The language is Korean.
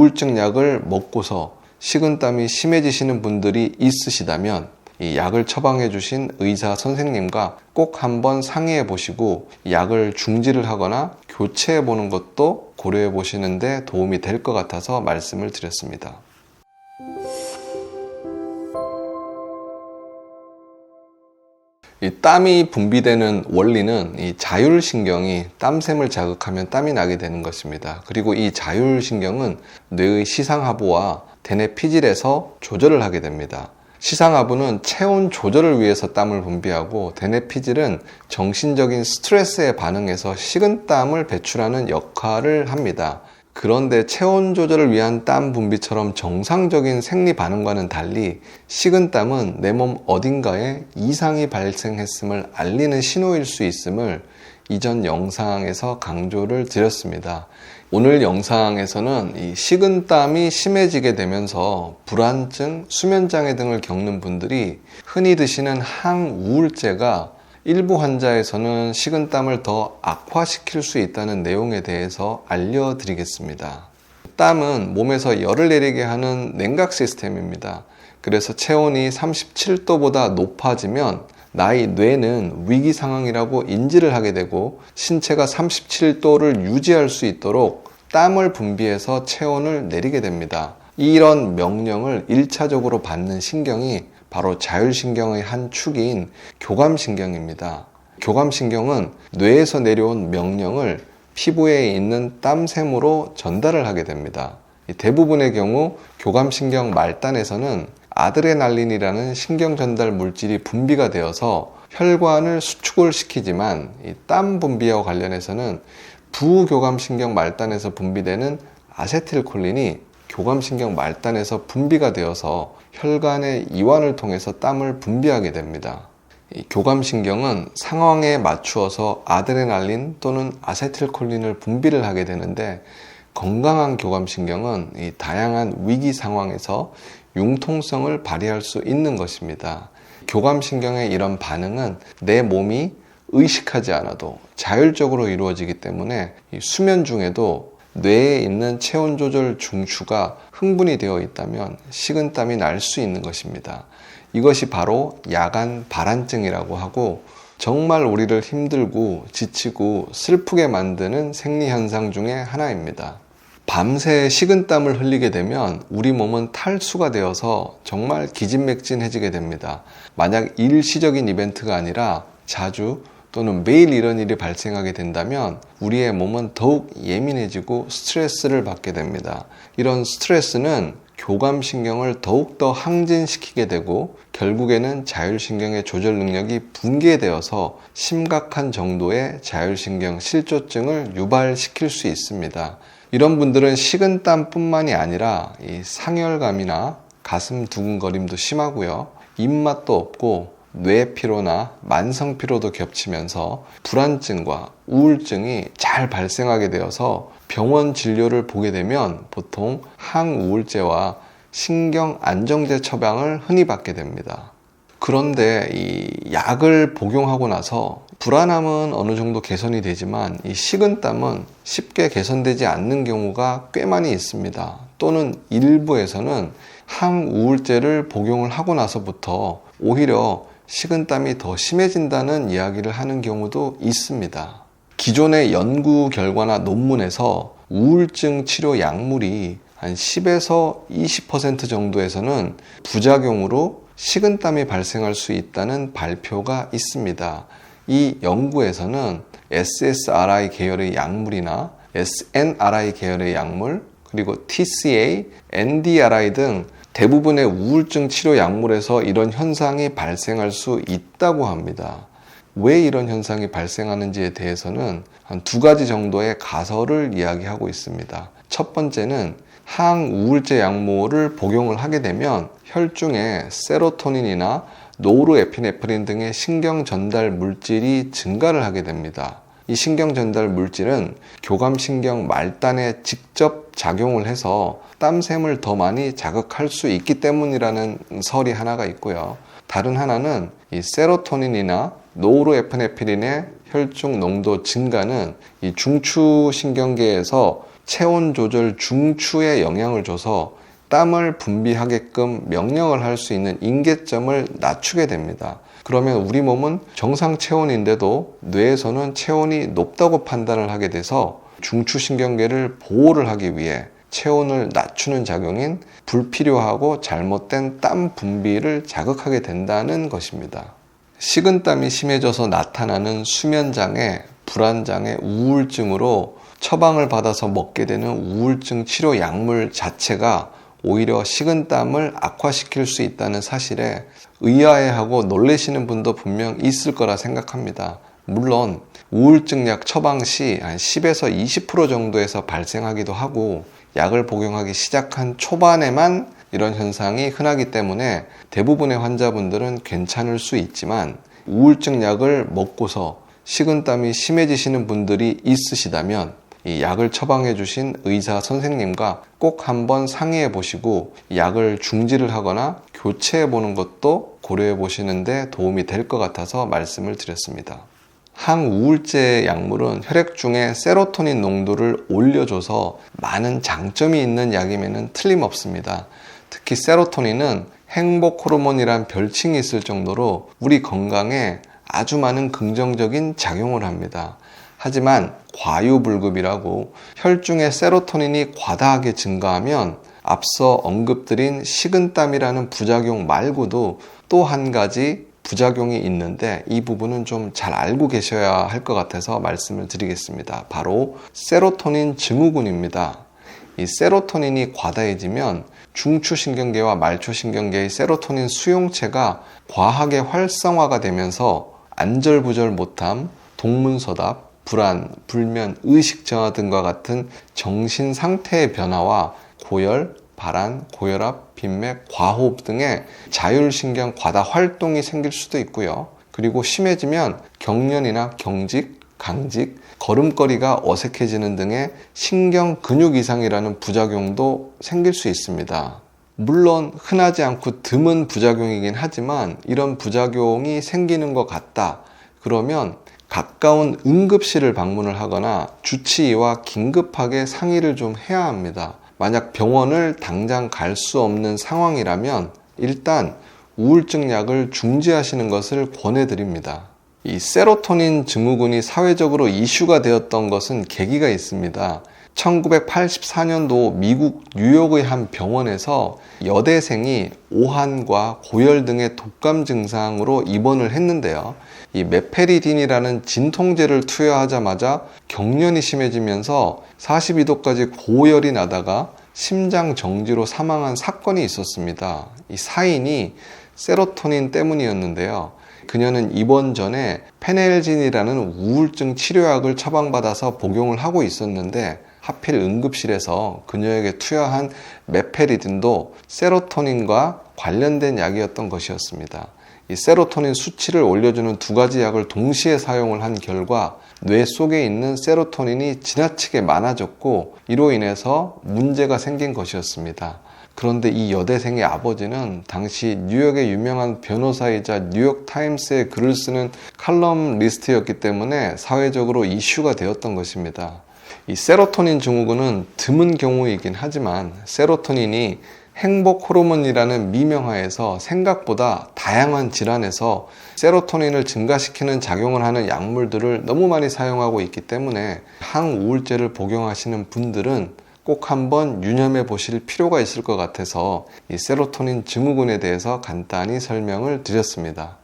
우울증 약을 먹고서 식은땀이 심해지시는 분들이 있으시다면 이 약을 처방해 주신 의사 선생님과 꼭 한번 상의해 보시고 약을 중지를 하거나 교체해 보는 것도 고려해 보시는데 도움이 될 것 같아서 말씀을 드렸습니다. 이 땀이 분비되는 원리는 이 자율신경이 땀샘을 자극하면 땀이 나게 되는 것입니다. 그리고 이 자율신경은 뇌의 시상하부와 대뇌 피질에서 조절을 하게 됩니다. 시상하부는 체온 조절을 위해서 땀을 분비하고 대뇌 피질은 정신적인 스트레스에 반응해서 식은땀을 배출하는 역할을 합니다. 그런데 체온 조절을 위한 땀 분비처럼 정상적인 생리 반응과는 달리 식은땀은 내 몸 어딘가에 이상이 발생했음을 알리는 신호일 수 있음을 이전 영상에서 강조를 드렸습니다. 오늘 영상에서는 이 식은땀이 심해지게 되면서 불안증, 수면장애 등을 겪는 분들이 흔히 드시는 항우울제가 일부 환자에서는 식은땀을 더 악화시킬 수 있다는 내용에 대해서 알려드리겠습니다. 땀은 몸에서 열을 내리게 하는 냉각 시스템입니다. 그래서 체온이 37도보다 높아지면 나의 뇌는 위기 상황이라고 인지를 하게 되고 신체가 37도를 유지할 수 있도록 땀을 분비해서 체온을 내리게 됩니다. 이런 명령을 1차적으로 받는 신경이 바로 자율신경의 한 축인 교감신경입니다. 교감신경은 뇌에서 내려온 명령을 피부에 있는 땀샘으로 전달을 하게 됩니다. 대부분의 경우 교감신경 말단에서는 아드레날린이라는 신경전달 물질이 분비가 되어서 혈관을 수축을 시키지만 이 땀 분비와 관련해서는 부교감신경 말단에서 분비되는 아세틸콜린이 교감신경 말단에서 분비가 되어서 혈관의 이완을 통해서 땀을 분비하게 됩니다. 이 교감신경은 상황에 맞추어서 아드레날린 또는 아세틸콜린을 분비를 하게 되는데 건강한 교감신경은 이 다양한 위기 상황에서 융통성을 발휘할 수 있는 것입니다. 교감신경의 이런 반응은 내 몸이 의식하지 않아도 자율적으로 이루어지기 때문에 수면 중에도 뇌에 있는 체온 조절 중추가 흥분이 되어 있다면 식은땀이 날 수 있는 것입니다. 이것이 바로 야간 발한증이라고 하고 정말 우리를 힘들고 지치고 슬프게 만드는 생리현상 중에 하나입니다. 밤새 식은땀을 흘리게 되면 우리 몸은 탈수가 되어서 정말 기진맥진해지게 됩니다. 만약 일시적인 이벤트가 아니라 자주 또는 매일 이런 일이 발생하게 된다면 우리의 몸은 더욱 예민해지고 스트레스를 받게 됩니다. 이런 스트레스는 교감신경을 더욱더 항진시키게 되고 결국에는 자율신경의 조절 능력이 붕괴되어서 심각한 정도의 자율신경 실조증을 유발시킬 수 있습니다. 이런 분들은 식은땀뿐만이 아니라 이 상열감이나 가슴 두근거림도 심하고요. 입맛도 없고 뇌피로나 만성피로도 겹치면서 불안증과 우울증이 잘 발생하게 되어서 병원 진료를 보게 되면 보통 항우울제와 신경안정제 처방을 흔히 받게 됩니다. 그런데 이 약을 복용하고 나서 불안함은 어느 정도 개선이 되지만 이 식은땀은 쉽게 개선되지 않는 경우가 꽤 많이 있습니다. 또는 일부에서는 항우울제를 복용을 하고 나서부터 오히려 식은땀이 더 심해진다는 이야기를 하는 경우도 있습니다. 기존의 연구 결과나 논문에서 우울증 치료 약물이 한 10에서 20% 정도에서는 부작용으로 식은땀이 발생할 수 있다는 발표가 있습니다. 이 연구에서는 SSRI 계열의 약물이나 SNRI 계열의 약물, 그리고 TCA, NDRI 등 대부분의 우울증 치료 약물에서 이런 현상이 발생할 수 있다고 합니다. 왜 이런 현상이 발생하는지에 대해서는 한 2가지 정도의 가설을 이야기하고 있습니다. 첫 번째는 항우울제 약물을 복용을 하게 되면 혈중에 세로토닌이나 노르에피네프린 등의 신경 전달 물질이 증가를 하게 됩니다. 이 신경 전달 물질은 교감신경 말단에 직접 작용을 해서 땀샘을 더 많이 자극할 수 있기 때문이라는 설이 하나가 있고요. 다른 하나는 이 세로토닌이나 노르에피네프린의 혈중 농도 증가는 이 중추신경계에서 체온 조절 중추에 영향을 줘서 땀을 분비하게끔 명령을 할 수 있는 임계점을 낮추게 됩니다. 그러면 우리 몸은 정상 체온인데도 뇌에서는 체온이 높다고 판단을 하게 돼서 중추신경계를 보호를 하기 위해 체온을 낮추는 작용인 불필요하고 잘못된 땀 분비를 자극하게 된다는 것입니다. 식은땀이 심해져서 나타나는 수면장애, 불안장애, 우울증으로 처방을 받아서 먹게 되는 우울증 치료 약물 자체가 오히려 식은땀을 악화시킬 수 있다는 사실에 의아해하고 놀라시는 분도 분명 있을 거라 생각합니다. 물론 우울증 약 처방 시 한 10에서 20% 정도에서 발생하기도 하고 약을 복용하기 시작한 초반에만 이런 현상이 흔하기 때문에 대부분의 환자분들은 괜찮을 수 있지만 우울증 약을 먹고서 식은땀이 심해지시는 분들이 있으시다면 이 약을 처방해 주신 의사 선생님과 꼭 한번 상의해 보시고 약을 중지를 하거나 교체해 보는 것도 고려해 보시는데 도움이 될 것 같아서 말씀을 드렸습니다. 항우울제 약물은 혈액 중에 세로토닌 농도를 올려줘서 많은 장점이 있는 약임에는 틀림없습니다. 특히 세로토닌은 행복 호르몬이란 별칭이 있을 정도로 우리 건강에 아주 많은 긍정적인 작용을 합니다. 하지만 과유불급이라고 혈중의 세로토닌이 과다하게 증가하면 앞서 언급드린 식은땀이라는 부작용 말고도 또 한 가지 부작용이 있는데 이 부분은 좀 잘 알고 계셔야 할 것 같아서 말씀을 드리겠습니다. 바로 세로토닌 증후군입니다. 이 세로토닌이 과다해지면 중추신경계와 말초신경계의 세로토닌 수용체가 과하게 활성화가 되면서 안절부절 못함, 동문서답, 불안, 불면, 의식 저하 등과 같은 정신 상태의 변화와 고열, 발한, 고혈압, 빈맥, 과호흡 등의 자율신경 과다 활동이 생길 수도 있고요. 그리고 심해지면 경련이나 경직, 강직, 걸음걸이가 어색해지는 등의 신경 근육 이상이라는 부작용도 생길 수 있습니다. 물론 흔하지 않고 드문 부작용이긴 하지만 이런 부작용이 생기는 것 같다. 그러면 가까운 응급실을 방문을 하거나 주치의와 긴급하게 상의를 좀 해야 합니다. 만약 병원을 당장 갈 수 없는 상황이라면 일단 우울증 약을 중지하시는 것을 권해드립니다. 이 세로토닌 증후군이 사회적으로 이슈가 되었던 것은 계기가 있습니다. 1984년도 미국 뉴욕의 한 병원에서 여대생이 오한과 고열 등의 독감 증상으로 입원을 했는데요. 이 메페리딘이라는 진통제를 투여하자마자 경련이 심해지면서 42도까지 고열이 나다가 심장 정지로 사망한 사건이 있었습니다. 이 사인이 세로토닌 때문이었는데요. 그녀는 입원 전에 페넬진이라는 우울증 치료약을 처방받아서 복용을 하고 있었는데 하필 응급실에서 그녀에게 투여한 메페리딘도 세로토닌과 관련된 약이었던 것이었습니다. 이 세로토닌 수치를 올려주는 두 가지 약을 동시에 사용을 한 결과 뇌 속에 있는 세로토닌이 지나치게 많아졌고 이로 인해서 문제가 생긴 것이었습니다. 그런데 이 여대생의 아버지는 당시 뉴욕의 유명한 변호사이자 뉴욕타임스에 글을 쓰는 칼럼리스트였기 때문에 사회적으로 이슈가 되었던 것입니다. 이 세로토닌 증후군은 드문 경우이긴 하지만 세로토닌이 행복 호르몬이라는 미명하에서 생각보다 다양한 질환에서 세로토닌을 증가시키는 작용을 하는 약물들을 너무 많이 사용하고 있기 때문에 항우울제를 복용하시는 분들은 꼭 한번 유념해 보실 필요가 있을 것 같아서 이 세로토닌 증후군에 대해서 간단히 설명을 드렸습니다.